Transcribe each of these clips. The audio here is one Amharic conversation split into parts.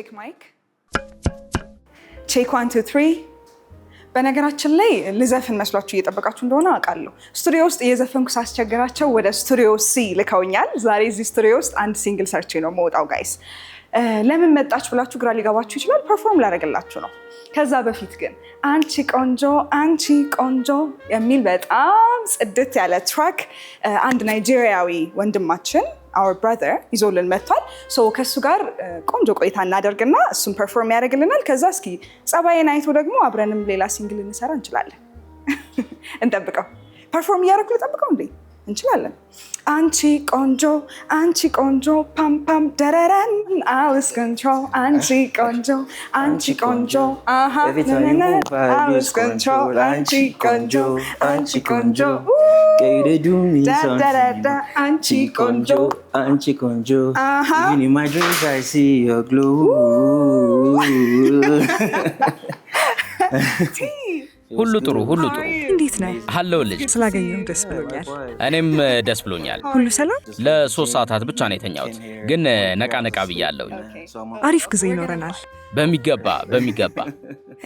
ቼክ ማይክ ቼክ 1 2 3 በነገራችን ላይ ልዘፍን መስሏችሁ እየጠበቃችሁ እንደሆነ አውቃለሁ። ስቱዲዮ ውስጥ እየዘፈንኩ ሳስቸግራቸው ወደ ስቱዲዮ ሲ ልከውኛል። ዛሬ እዚህ ስቱዲዮ ውስጥ አንድ ሲንግል ሰርቼ ነው የምወጣው ጋይስ። ለምን መጣች ብላችሁ ግራ ሊገባችሁ ይችላል። ፐርፎርም ላደርግላችሁ ነው። ከዛ በፊት ግን አንቺ ቆንጆ የሚል በጣም ጽድት ያለ ትራክ አንድ ናይጄሪያዊ ወንድማችን our brother ይዞልን መጥቷል። ከሱ ጋር ቆንጆ ቆይታ እናደርግና እሱም ፐርፎርም ያደርግልናል። ከዛ እስኪ ጸባዬን አይቶ ደግሞ አብረንም ሌላ ሲንግል እንሰራ እንችላለን። እንጠብቀው። ፐርፎርም እያደረኩ ልጠብቀው እንዴ? እንችላለን። አንቺ ቆንጆ ፓም ፓም ደረረን I was control አንቺ ቆንጆ አሃ I was control አንቺ ቆንጆ They do me something አንቺ ቆንጆ Even in my dreams I see your glow ሁሉ ጥሩ እንዴት ነህ? ሃለው ልጅ ስላገኘሁ ደስ ብሎኛል። እኔም ደስ ብሎኛል። ሁሉ ሰላም? ለ3 ሰዓታት ብቻ ነው የተኛሁት፣ ግን ነቃ ብያለሁ። አሪፍ ጊዜ ይኖረናል። በሚገባ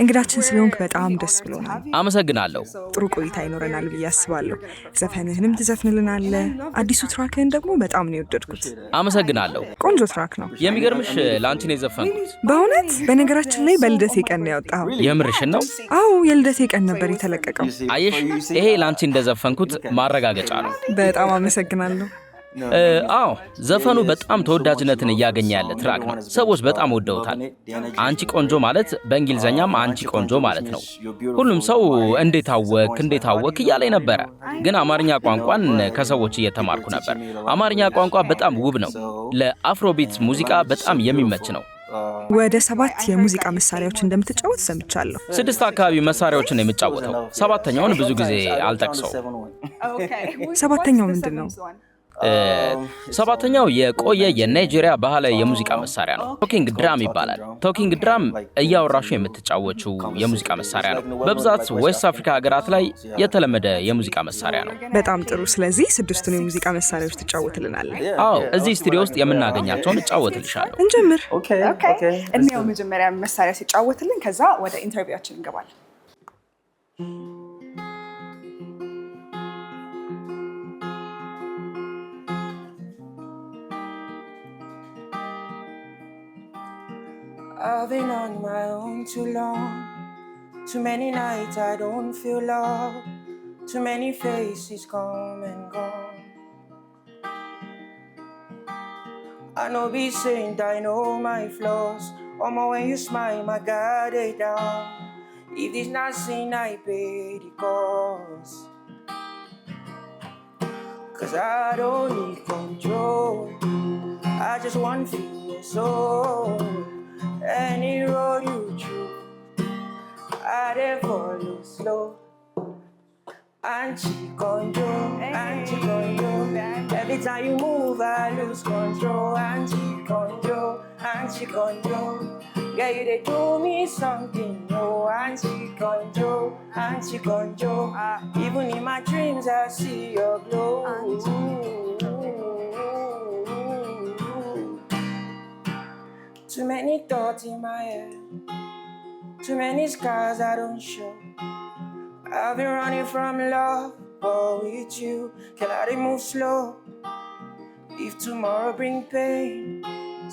እንግዳችን ስለሆንክ በጣም ደስ ብሎናል። አመሰግናለሁ። ጥሩ ቆይታ ይኖረናል ብዬ አስባለሁ። ዘፈንህንም ትዘፍንልናለህ። አዲሱ ትራክህን ደግሞ በጣም ነው የወደድኩት። አመሰግናለሁ። ቆንጆ ትራክ ነው። የሚገርምሽ ላንቺ ነው የዘፈንኩት። በእውነት? በነገራችን ላይ በልደቴ ቀን ነው ያወጣኸው። የምርሽን ነው? አዎ የልደቴ ቀን ነበር የተለቀቀው። አየሽ፣ ይሄ ላንቺ እንደዘፈንኩት ማረጋገጫ ነው። በጣም አመሰግናለሁ። አዎ ዘፈኑ በጣም ተወዳጅነትን እያገኘ ያለ ትራክ ነው። ሰዎች በጣም ወደውታል። አንቺ ቆንጆ ማለት በእንግሊዘኛም አንቺ ቆንጆ ማለት ነው። ሁሉም ሰው እንዴት አወክ እያለኝ ነበረ። ግን አማርኛ ቋንቋን ከሰዎች እየተማርኩ ነበር። አማርኛ ቋንቋ በጣም ውብ ነው። ለአፍሮቢት ሙዚቃ በጣም የሚመች ነው። ወደ 7 የሙዚቃ መሳሪያዎች እንደምትጫወት ሰምቻለሁ። 6 አካባቢ መሳሪያዎችን ነው የምጫወተው። 7ኛውን ብዙ ጊዜ አልጠቅሰውም። 7ኛው ምንድን ነው? 7ኛው የቆየ የናይጄሪያ ባህላዊ የሙዚቃ መሳሪያ ነው። ቶኪንግ ድራም ይባላል። ቶኪንግ ድራም እያወራሹ የምትጫወችው የሙዚቃ መሳሪያ ነው። በብዛት ዌስት አፍሪካ ሀገራት ላይ የተለመደ የሙዚቃ መሳሪያ ነው። በጣም ጥሩ። ስለዚህ 6ቱን የሙዚቃ መሳሪያዎች ትጫወትልናለህ? አዎ፣ እዚህ ስቱዲዮ ውስጥ የምናገኛቸውን እጫወትልሻለሁ። እንጀምር። እኔው መጀመሪያ መሳሪያ ሲጫወትልን፣ ከዛ ወደ ኢንተርቪዋችን እንገባለን። I've been on my own too long. Too many nights I don't feel love. Too many faces come and gone. I know be saint, I know my flaws. When you smile, my guard is down. If this not sin, I pay the cost. 'Cause I don't need control. I just want to feel your soul. Any road you choose, I follow slow. Anchi konjo. Every time you move, I lose control. Anchi konjo. Yeah, you they do me something, no. Anchi konjo. Even in my dreams, I see your glow. Too many thoughts in my head, too many scars I don't show. I've been running from love, but with you, can I move slow? If tomorrow bring pain,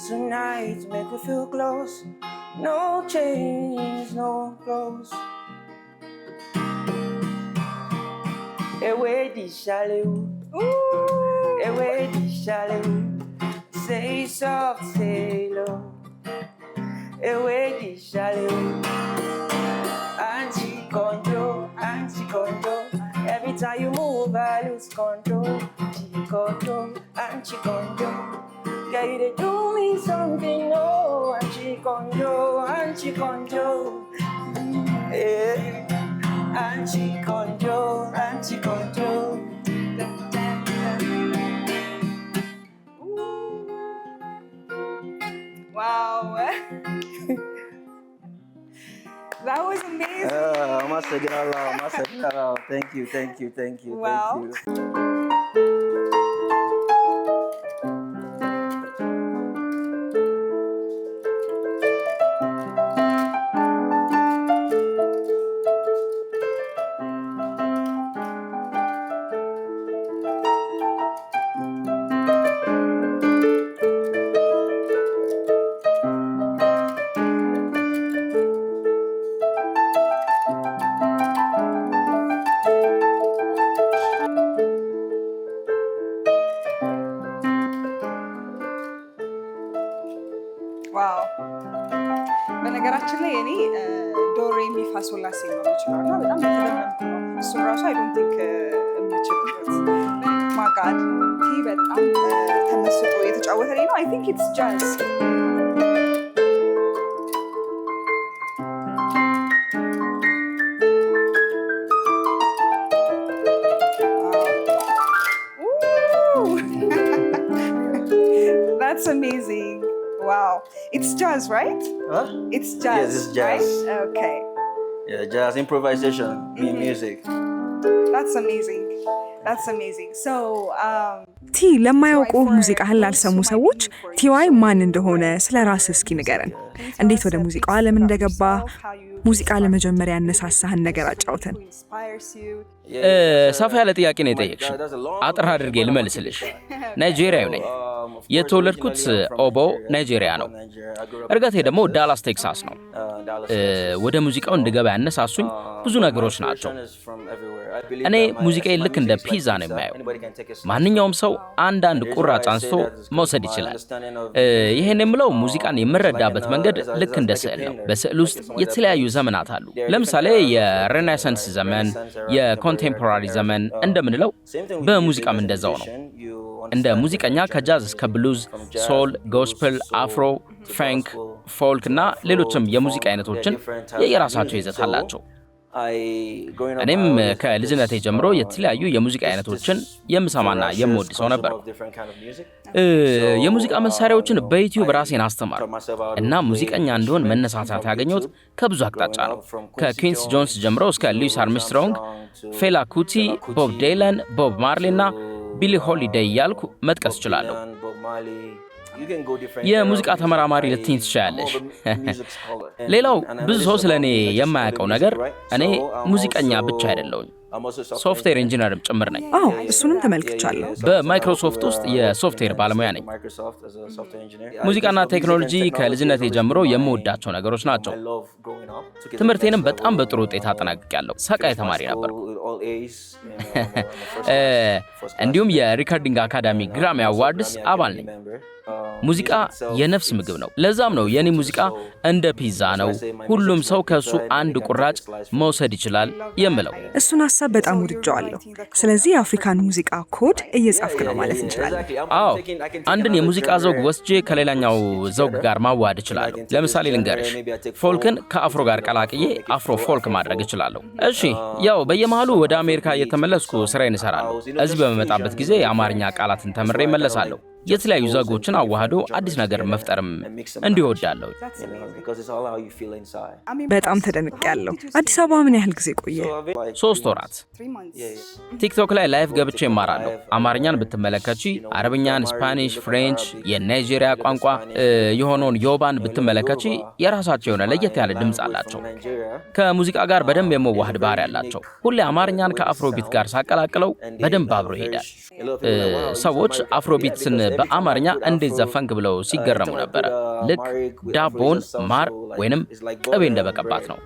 tonight make me feel close. No chains, no clothes. Away the shallow, away the shallow. Say soft, say low. Away the shallow. Anchi konjo. Every time you move, I lose control. Anchi konjo. Yeah, you they do me something, oh. Anchi konjo. Yeah. Anchi konjo. Wow. That was amazing. Masagrala. Thank you. Wow. ዋው በነገራችን ላይ እኔ ዶሬ ሚ ፋ ሶል ላ ሲ ነው የምችለው እና በጣም የተለመድኩ ነው። እሱን ራሱ አይ ዶንት ቲንክ የምችልበት ማጋድ ቲ በጣም ተመስጦ የተጫወተልኝ ነው። አይ ቲንክ ኢትስ ጃዝ That's amazing. Wow. It's jazz, right? Huh? It's jazz. Yes, it's jazz. Right? Okay. Yeah, jazz improvisation, music. That's amazing. That's amazing. So, ቲ ለማያውቁ ሙዚቃህን ላልሰሙ ሰዎች ቲዋይ ማን እንደሆነ ስለ ራስህ እስኪ ንገረን። እንዴት ወደ ሙዚቃው ዓለም እንደገባ፣ ሙዚቃ ለመጀመሪያ ያነሳሳህን ነገር አጫውተን። ሰፋ ያለ ጥያቄ ነው የጠየቅሽ። አጥር አድርጌ ልመልስልሽ። ናይጄሪያዊ ነኝ። የተወለድኩት ኦቦ ናይጄሪያ ነው። እርገቴ ደግሞ ዳላስ ቴክሳስ ነው። ወደ ሙዚቃው እንድገባ ያነሳሱኝ ብዙ ነገሮች ናቸው። እኔ ሙዚቃዬን ልክ እንደ ፒዛ ነው የማየው። ማንኛውም ሰው አንዳንድ ቁራጭ አንስቶ መውሰድ ይችላል። ይሄን የምለው ሙዚቃን የምረዳበት መንገድ ልክ እንደ ስዕል ነው። በስዕል ውስጥ የተለያዩ ዘመናት አሉ። ለምሳሌ የሬኔሳንስ ዘመን፣ የኮንቴምፖራሪ ዘመን እንደምንለው በሙዚቃም እንደዛው ነው። እንደ ሙዚቀኛ ከጃዝ እስከ ብሉዝ፣ ሶል፣ ጎስፕል፣ አፍሮ፣ ፈንክ፣ ፎልክ እና ሌሎችም የሙዚቃ አይነቶችን የየራሳቸው ይዘት አላቸው። እኔም ከልጅነቴ ጀምሮ የተለያዩ የሙዚቃ አይነቶችን የምሰማና የምወድ ሰው ነበር። የሙዚቃ መሳሪያዎችን በዩቲዩብ ራሴን አስተማር እና ሙዚቀኛ እንደሆን መነሳሳት ያገኘሁት ከብዙ አቅጣጫ ነው። ከኩዊንስ ጆንስ ጀምሮ እስከ ሉዊስ አርምስትሮንግ፣ ፌላ ኩቲ፣ ቦብ ዲላን፣ ቦብ ማርሊ እና ቢሊ ሆሊዴይ እያልኩ መጥቀስ እችላለሁ። የሙዚቃ ተመራማሪ ልትኝ ትችላለሽ። ሌላው ብዙ ሰው ስለ እኔ የማያውቀው ነገር እኔ ሙዚቀኛ ብቻ አይደለሁኝ፣ ሶፍትዌር ኢንጂነርም ጭምር ነኝ። አዎ እሱንም ተመልክቻለሁ። በማይክሮሶፍት ውስጥ የሶፍትዌር ባለሙያ ነኝ። ሙዚቃና ቴክኖሎጂ ከልጅነቴ ጀምሮ የምወዳቸው ነገሮች ናቸው። ትምህርቴንም በጣም በጥሩ ውጤት አጠናቅቄያለሁ። ሰቃይ ተማሪ ነበርኩ። እንዲሁም የሪከርዲንግ አካዳሚ ግራሚ አዋርድስ አባል ነኝ። ሙዚቃ የነፍስ ምግብ ነው። ለዛም ነው የኔ ሙዚቃ እንደ ፒዛ ነው፣ ሁሉም ሰው ከሱ አንድ ቁራጭ መውሰድ ይችላል የምለው። እሱን ሐሳብ በጣም ወድጄዋለሁ። ስለዚህ የአፍሪካን ሙዚቃ ኮድ እየጻፍክ ነው ማለት እንችላለን? አዎ፣ አንድን የሙዚቃ ዘውግ ወስጄ ከሌላኛው ዘውግ ጋር ማዋሃድ እችላለሁ። ለምሳሌ ልንገርሽ፣ ፎልክን ከአፍሮ ጋር ቀላቅዬ አፍሮ ፎልክ ማድረግ እችላለሁ። እሺ፣ ያው በየመሃሉ ወደ አሜሪካ እየተመለስኩ ስራዬን እሰራለሁ። እዚህ በመመጣበት ጊዜ የአማርኛ ቃላትን ተምሬ እመለሳለሁ። የተለያዩ ዘጎችን አዋህዶ አዲስ ነገር መፍጠርም እንዲወዳለሁ። በጣም ተደንቄያለሁ። አዲስ አበባ ምን ያህል ጊዜ ቆየ? 3 ወራት። ቲክቶክ ላይ ላይቭ ገብቼ እማራለሁ። አማርኛን ብትመለከቺ፣ አረብኛን፣ ስፓኒሽ፣ ፍሬንች፣ የናይጄሪያ ቋንቋ የሆነውን ዮባን ብትመለከቺ የራሳቸው የሆነ ለየት ያለ ድምፅ አላቸው። ከሙዚቃ ጋር በደንብ የመዋህድ ባህሪ ያላቸው። ሁሌ አማርኛን ከአፍሮቢት ጋር ሳቀላቅለው በደንብ አብሮ ይሄዳል። ሰዎች አፍሮቢትን በአማርኛ እንዴት ዘፈንክ ብለው ሲገረሙ ነበረ። ልክ ዳቦን ማር ወይንም ቅቤ እንደበቀባት ነው።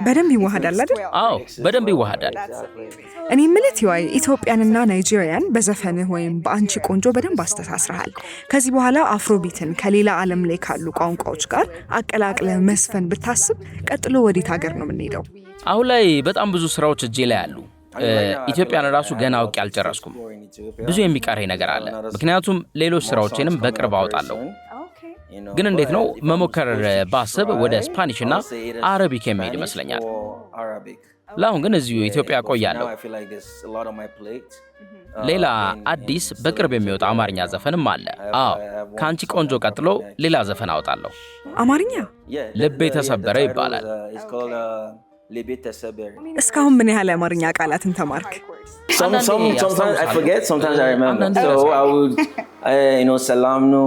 በደንብ ይዋሃዳል አይደል? አዎ በደንብ ይዋሃዳል። እኔ የምልህ ቲዋይ፣ ኢትዮጵያንና ናይጄሪያን በዘፈንህ ወይም በአንቺ ቆንጆ በደንብ አስተሳስረሃል። ከዚህ በኋላ አፍሮቢትን ከሌላ ዓለም ላይ ካሉ ቋንቋዎች ጋር አቀላቅለህ መስፈን ብታስብ ቀጥሎ ወዴት ሀገር ነው የምንሄደው? አሁን ላይ በጣም ብዙ ስራዎች እጄ ላይ አሉ። ኢትዮጵያን ራሱ ገና አውቄ አልጨረስኩም። ብዙ የሚቀረኝ ነገር አለ። ምክንያቱም ሌሎች ስራዎችንም በቅርብ አወጣለሁ። ግን እንዴት ነው መሞከር ባስብ ወደ ስፓኒሽ እና አረቢክ የሚሄድ ይመስለኛል። ለአሁን ግን እዚሁ ኢትዮጵያ ቆያለሁ። ሌላ አዲስ በቅርብ የሚወጣ አማርኛ ዘፈንም አለ። አዎ ከአንቺ ቆንጆ ቀጥሎ ሌላ ዘፈን አወጣለሁ። አማርኛ? ልቤ ተሰበረ ይባላል። እስካሁን ምን ያህል አማርኛ ቃላትን ተማርክ? Sometimes I forget, sometimes I remember. So I would, salam no,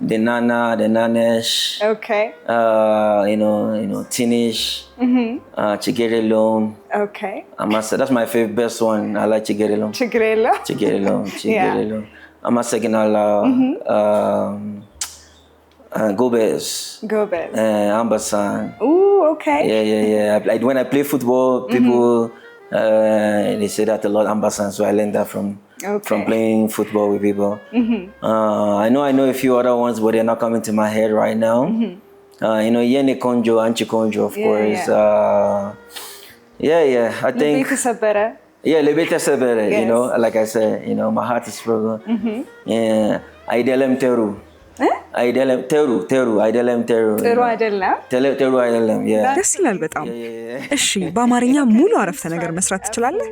the nana, the nanesh. Okay. Tinish. Chigere loan. Okay. That's my favorite best one. I like chigere loan. Chigere loan. I'm a second Gobez. Ambasan. Ooh, okay. Yeah. When I play football, people they say that a lot, Ambasan. So I learned that from playing football with people. I know a few other ones, but they're not coming to my head right now. Yene Konjo, Anchi Konjo, of course. I think. Lebete Sebere, like I said, my heart is struggling. Aidelem Teru. Aidelem Teru. ጥሩ አይደለም ደስ ይላል በጣም እሺ በአማርኛ ሙሉ አረፍተ ነገር መስራት ትችላለህ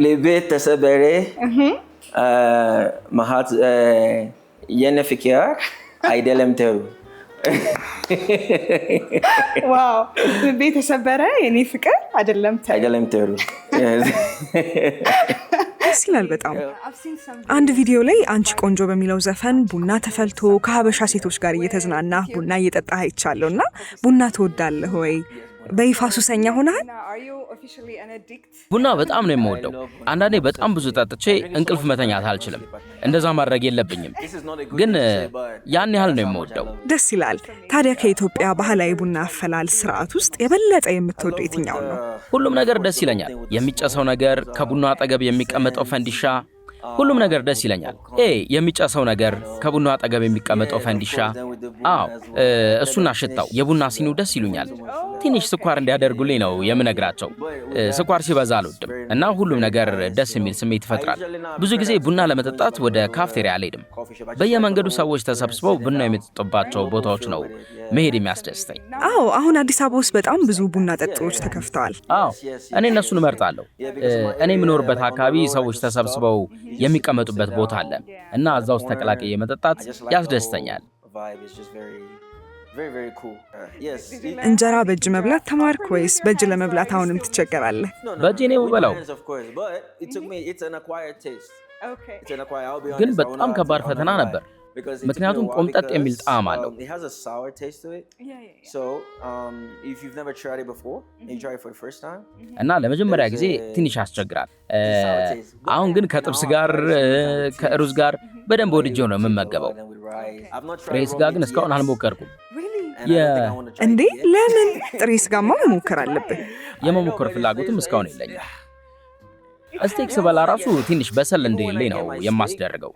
Lebete Sebere. My heart Yenefikia Aidelem Teru. ዋው ቤት ተሰበረ የኔ ፍቅር አይደለም ተሩ ይስላል በጣም አንድ ቪዲዮ ላይ አንቺ ቆንጆ በሚለው ዘፈን ቡና ተፈልቶ ከሀበሻ ሴቶች ጋር እየተዝናና ቡና እየጠጣህ አይቻለውና ቡና ትወዳለህ ወይ በይፋ ሱሰኛ ሆነሃል ቡና በጣም ነው የምወደው አንዳንዴ በጣም ብዙ ጠጥቼ እንቅልፍ መተኛት አልችልም እንደዛ ማድረግ የለብኝም ግን ያን ያህል ነው የምወደው ደስ ይላል ታዲያ ከኢትዮጵያ ባህላዊ ቡና አፈላል ስርዓት ውስጥ የበለጠ የምትወደው የትኛው ነው ሁሉም ነገር ደስ ይለኛል የሚጨሰው ነገር ከቡና አጠገብ የሚቀመጠው ፈንዲሻ ሁሉም ነገር ደስ ይለኛል የሚጨሰው ነገር ከቡና አጠገብ የሚቀመጠው ፈንዲሻ እሱና ሽታው የቡና ሲኒው ደስ ይሉኛል ትንሽ ስኳር እንዲያደርጉልኝ ነው የምነግራቸው ስኳር ሲበዛ አልወድም እና ሁሉም ነገር ደስ የሚል ስሜት ይፈጥራል ብዙ ጊዜ ቡና ለመጠጣት ወደ ካፍቴሪያ አልሄድም በየመንገዱ ሰዎች ተሰብስበው ቡና የሚጠጡባቸው ቦታዎች ነው መሄድ የሚያስደስተኝ አሁን አዲስ አበባ ውስጥ በጣም ብዙ ቡና ጠጦች ተከፍተዋል እኔ እነሱን እመርጣለሁ እኔ የምኖርበት አካባቢ ሰዎች ተሰብስበው የሚቀመጡበት ቦታ አለ እና እዛው ተቀላቅዬ የመጠጣት ያስደስተኛል እንጀራ በእጅ መብላት ተማርክ ወይስ በእጅ ለመብላት አሁንም ትቸገራለህ በእጄ ነው የምበላው ግን በጣም ከባድ ፈተና ነበር ምክንያቱም ቆምጠጥ የሚል ጣዕም አለው እና ለመጀመሪያ ጊዜ ትንሽ ያስቸግራል አሁን ግን ከጥብስ ጋር ከሩዝ ጋር በደንብ ወድጄው ነው የምመገበው ጥሬ ስጋ ግን እስካሁን አልሞከርኩም እንዴ ለምን ጥሬ ስጋማ መሞከር አለብህ የመሞከር ፍላጎትም እስካሁን የለኝም ስቴክ ስበላ ራሱ ትንሽ በሰል እንዲልኝ ነው የማስደርገው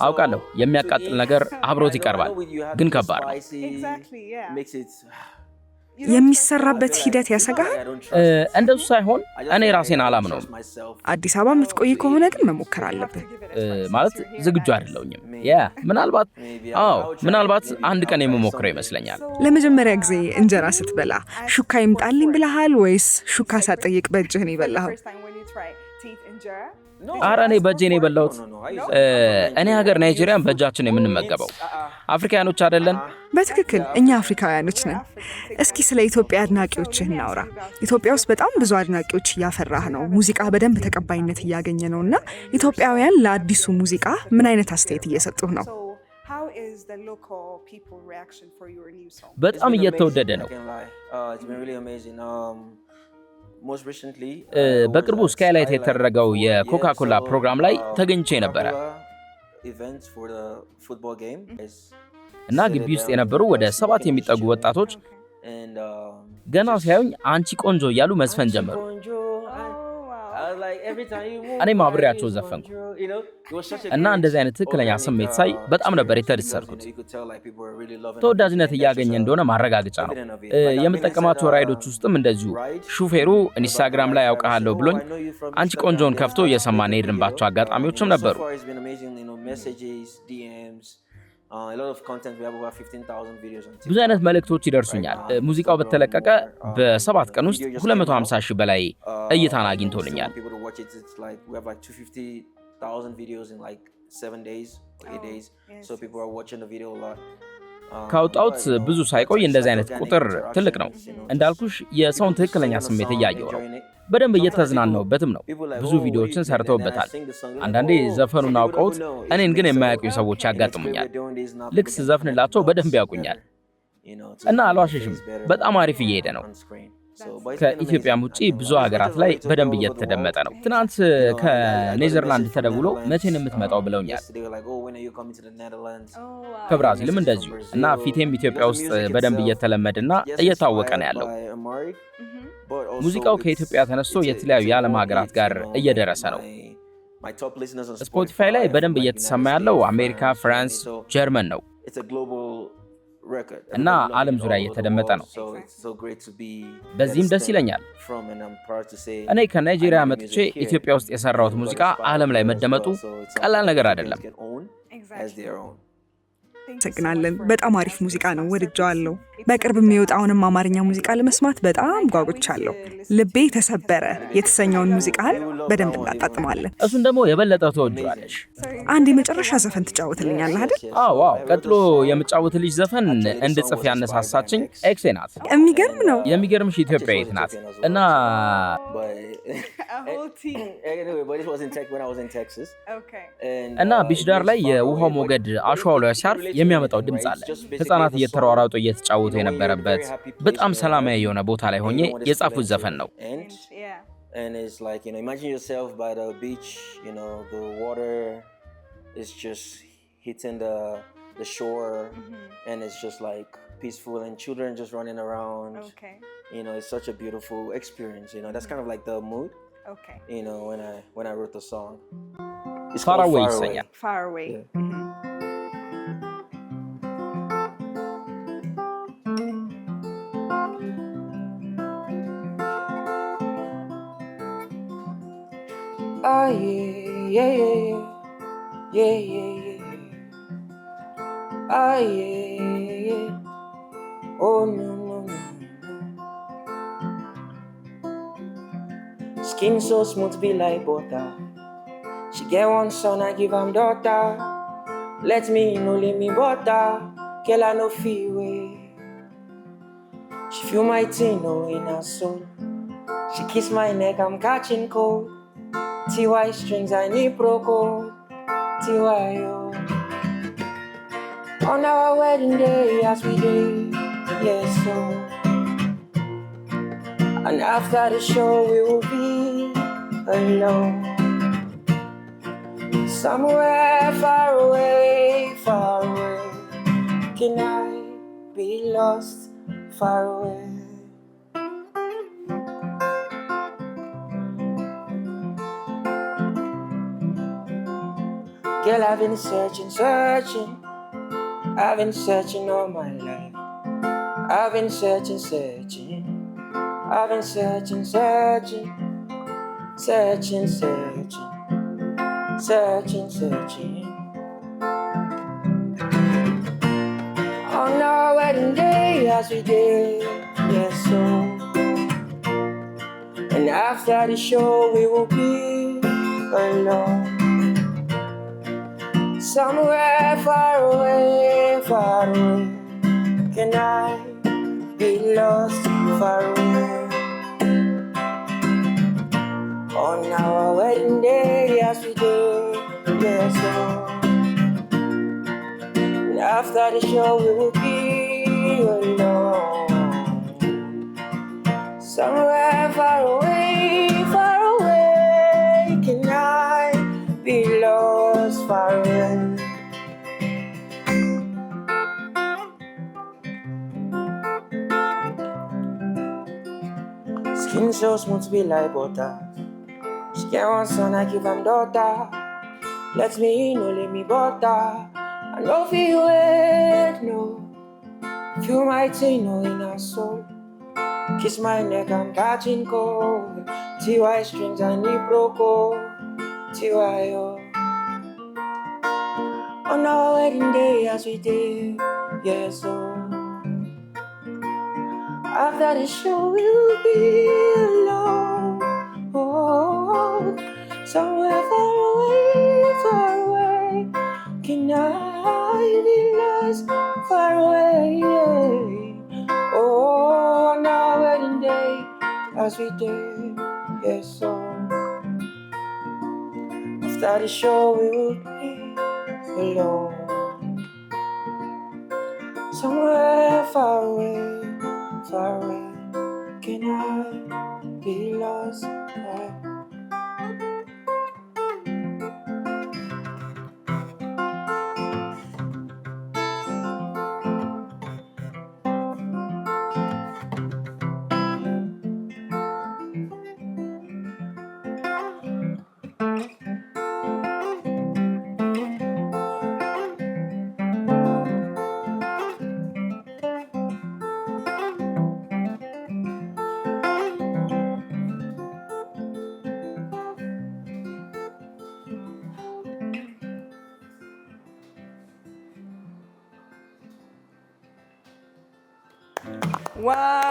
አውቃለሁ የሚያቃጥል ነገር አብሮት ይቀርባል ግን ከባድ ነው የሚሰራበት ሂደት ያሰጋል እንደሱ ሳይሆን እኔ ራሴን አላምነውም አዲስ አበባ የምትቆይ ከሆነ ግን መሞከር አለብህ ማለት ዝግጁ አይደለሁኝም ምናልባት አንድ ቀን የምሞክረው ይመስለኛል ለመጀመሪያ ጊዜ እንጀራ ስትበላ ሹካ ይምጣልኝ ብለሃል ወይስ ሹካ ሳትጠይቅ በእጅህ ነው የበላኸው ኧረ እኔ በእጄ ነው የበላሁት እኔ ሀገር ናይጄሪያን በእጃችን የምንመገበው አፍሪካኖች አይደለን በትክክል እኛ አፍሪካውያኖች ነን እስኪ ስለ ኢትዮጵያ አድናቂዎችህ እናውራ ኢትዮጵያ ውስጥ በጣም ብዙ አድናቂዎች እያፈራህ ነው ሙዚቃ በደንብ ተቀባይነት እያገኘ ነውና ኢትዮጵያውያን ለአዲሱ ሙዚቃ ምን አይነት አስተያየት እየሰጡህ ነው በጣም እየተወደደ ነው በቅርቡ ስካይላይት የተደረገው የኮካ-ኮላ ፕሮግራም ላይ ተገኝቼ ነበር እና ግቢ ውስጥ የነበሩ ወደ 7 የሚጠጉ ወጣቶች ገና ሲያዩኝ አንቺ ቆንጆ እያሉ መዝፈን ጀመሩ እኔም አብሬያቸው ዘፈንኩ እና እንደዚህ አይነት ትክክለኛ ስሜት ሳይ በጣም ነበር የተደሰትኩት ተወዳጅነት እያገኘ እንደሆነ ማረጋገጫ ነው የምጠቀማቸው ራይዶች ውስጥም እንደዚሁ ሹፌሩ ኢንስታግራም ላይ ያውቃለሁ ብሎኝ አንቺ ቆንጆን ከፍቶ እየሰማን ሄድንባቸው አጋጣሚዎችም ነበሩ ብዙ አይነት መልእክቶች ይደርሱኛል ሙዚቃው በተለቀቀ በ7 ቀን ውስጥ 250,000 በላይ እይታን አግኝቶልኛል ካውጣውት ብዙ ሳይቆይ እንደዚህ አይነት ቁጥር ትልቅ ነው እንዳልኩሽ የሰውን ትክክለኛ ስሜት እያየው ነው በደንብ እየተዝናናውበትም ነው ብዙ ቪዲዮዎችን ሰርተውበታል አንዳንዴ ዘፈኑን አውቀውት እኔን ግን የማያውቁኝ ሰዎች ያጋጥሙኛል ልክ ስዘፍንላቸው በደንብ ያውቁኛል እና አልዋሽሽም በጣም አሪፍ እየሄደ ነው ከኢትዮጵያም ውጭ ብዙ ሀገራት ላይ በደንብ እየተደመጠ ነው። ትናንት ከኔዘርላንድ ተደውሎ መቼ ነው የምትመጣው ብለውኛል። ከብራዚልም እንደዚሁ እና ፊቴም ኢትዮጵያ ውስጥ በደንብ እየተለመደና እየታወቀ ነው ያለው። ሙዚቃው ከኢትዮጵያ ተነስቶ የተለያዩ የዓለም ሀገራት ጋር እየደረሰ ነው። ስፖቲፋይ ላይ በደንብ እየተሰማ ያለው አሜሪካ፣ ፍራንስ፣ ጀርመን ነው እና ዓለም ዙሪያ እየተደመጠ ነው። በዚህም ደስ ይለኛል። እኔ ከናይጄሪያ መጥቼ ኢትዮጵያ ውስጥ የሰራሁት ሙዚቃ ዓለም ላይ መደመጡ ቀላል ነገር አይደለም። እናመሰግናለን። በጣም አሪፍ ሙዚቃ ነው፣ ወድጀዋለሁ። በቅርብ የሚወጣውንም አማርኛ ሙዚቃ ለመስማት በጣም ጓጉቻለሁ። ልቤ ተሰበረ የተሰኘውን ሙዚቃን በደንብ እናጣጥማለን። እሱን ደግሞ የበለጠ ተወጅዋለሽ። አንድ የመጨረሻ ዘፈን ትጫወትልኛለህ አይደል? አዎ። ቀጥሎ የምጫወትልሽ ዘፈን እንድጽፍ ያነሳሳችኝ ኤክሴ ናት። የሚገርም ነው። የሚገርምሽ ኢትዮጵያዊት ናት እና ቢች ዳር ላይ የውሃው ሞገድ አሸዋው ላይ ሲያርፍ የሚያመጣው ድምፅ አለ። ህፃናት እየተሯሯጡ እየተጫወቱ የነበረበት በጣም ሰላማዊ የሆነ ቦታ ላይ ሆኜ የጻፉት ዘፈን ነው። And it's like, imagine yourself by the beach, the water is just hitting the shore, and it's just like peaceful and children just running around. Okay. It's such a beautiful experience, that's kind of like the mood. Okay. When I wrote the song. It's Far called Away. Far Away. Yeah. Ah, yeah. Ah, yeah. Oh, no. Skin so smooth, be like butter. She get one son, I give him daughter. Let me leave me butter. Girl, I no feel way. She feel my thing, in her soul. She kiss my neck, I'm catching cold. TY strings, I need proco. TY, on our wedding day, as we did, yes, so. And after the show, we will be alone. Somewhere far away. Can I be lost far away? Girl, I've been searching. I've been searching all my life. I've been searching. I've been searching. On our wedding day, as we did, yes, so. And after the show, we will be alone. Somewhere far away. Can I be lost far away? On our wedding day, as we did, yes, so. And after the show, we will be alone. Somewhere far away. Can I be lost far away? Skin so smooth, be like butter. She get one son, I give him daughter. Let me leave me butter. I know feel it, no. Feel my thing, in her soul. Kiss my neck, I'm catching cold. TY strings, I need proco. TY, on our wedding day, as we did, yes, so. After the show, we'll be alone. Oh, somewhere far away. Can I be lost far away? Oh, on our wedding day, as we did, yes, so. After the show, we will be alone. Somewhere far away. can I be lost?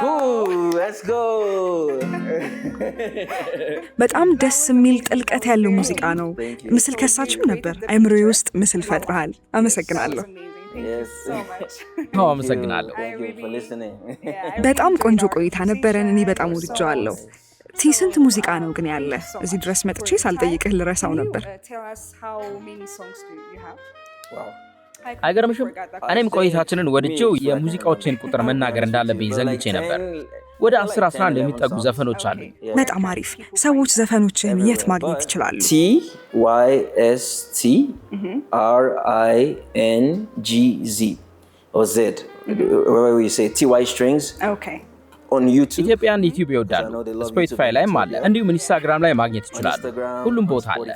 Cool, let's go. በጣም ደስ የሚል ጥልቀት ያለው ሙዚቃ ነው። ምስል ከሳችም ነበር። አይምሮዬ ውስጥ ምስል ፈጥረሃል። አመሰግናለሁ። አመሰግናለሁ። በጣም ቆንጆ ቆይታ ነበረን። እኔ በጣም ወድጀዋለሁ። ስንት ሙዚቃ ነው ግን ያለ? እዚህ ድረስ መጥቼ ሳልጠይቅህ ልረሳው ነበር። አይገርምሽም? እኔም ቆይታችንን ወድጄው የሙዚቃዎችን ቁጥር መናገር እንዳለብኝ ዘንግቼ ነበር። ወደ 10-11 የሚጠጉ ዘፈኖች አሉ። በጣም አሪፍ። ሰዎች ዘፈኖችን የት ማግኘት ይችላሉ? TYSTRINGZ or Z, where we say TY strings. Okay. On YouTube. ኢትዮጵያን ዩቲዩብ ይወዳሉ። ስፖቲፋይ ላይም አለ። እንዲሁም ኢንስታግራም ላይ ማግኘት ይችላሉ። ሁሉም ቦታ አለ።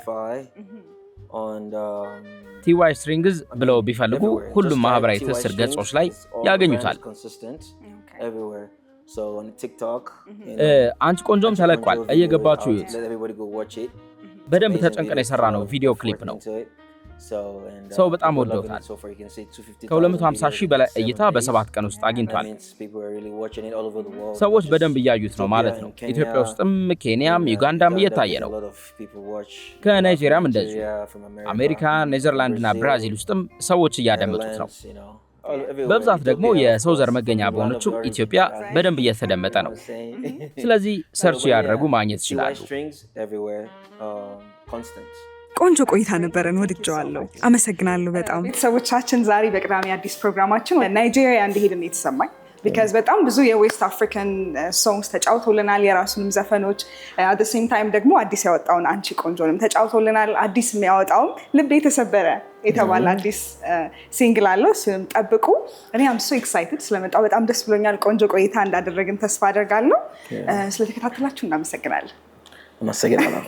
TY Strings ብለው ቢፈልጉ ሁሉም ማህበራዊ ትስስር ገጾች ላይ ያገኙታል። አንቺ ቆንጆም ተለቋል። እየገባችሁ ይዩት። በደንብ ተጨንቀን የሰራ ነው ቪዲዮ ክሊፕ ነው። ሰው በጣም ወደውታል። ከ250,000 በላይ እይታ በ7 ቀን ውስጥ አግኝቷል። ሰዎች በደንብ እያዩት ነው ማለት ነው። ኢትዮጵያ ውስጥም ኬንያም ዩጋንዳም እየታየ ነው። ከናይጄሪያም እንደዚሁ። አሜሪካ፣ ኔዘርላንድና ብራዚል ውስጥም ሰዎች እያደመጡት ነው። በብዛት ደግሞ የሰው ዘር መገኛ በሆነችው ኢትዮጵያ በደንብ እየተደመጠ ነው። ስለዚህ ሰርች ያደረጉ ማግኘት ይችላሉ። ቆንጆ ቆይታ ነበረን። ወድጀዋለሁ። አመሰግናለሁ በጣም። ቤተሰቦቻችን ዛሬ በቅዳሜ አዲስ ፕሮግራማችን ናይጄሪያ እንዲሄድን የተሰማኝ ቢካዝ በጣም ብዙ የዌስት አፍሪካን ሶንግስ ተጫውቶልናል፣ የራሱንም ዘፈኖች አት ዘ ሴም ታይም ደግሞ አዲስ ያወጣውን አንቺ ቆንጆንም ተጫውቶልናል። አዲስ የሚያወጣውም ልብ የተሰበረ የተባለ አዲስ ሲንግል አለው። እሱንም ጠብቁ። እኔ አም ሶ ኤክሳይትድ ስለመጣው በጣም ደስ ብሎኛል። ቆንጆ ቆይታ እንዳደረግን ተስፋ አደርጋለሁ። ስለተከታተላችሁ እናመሰግናለን። አመሰግናለሁ።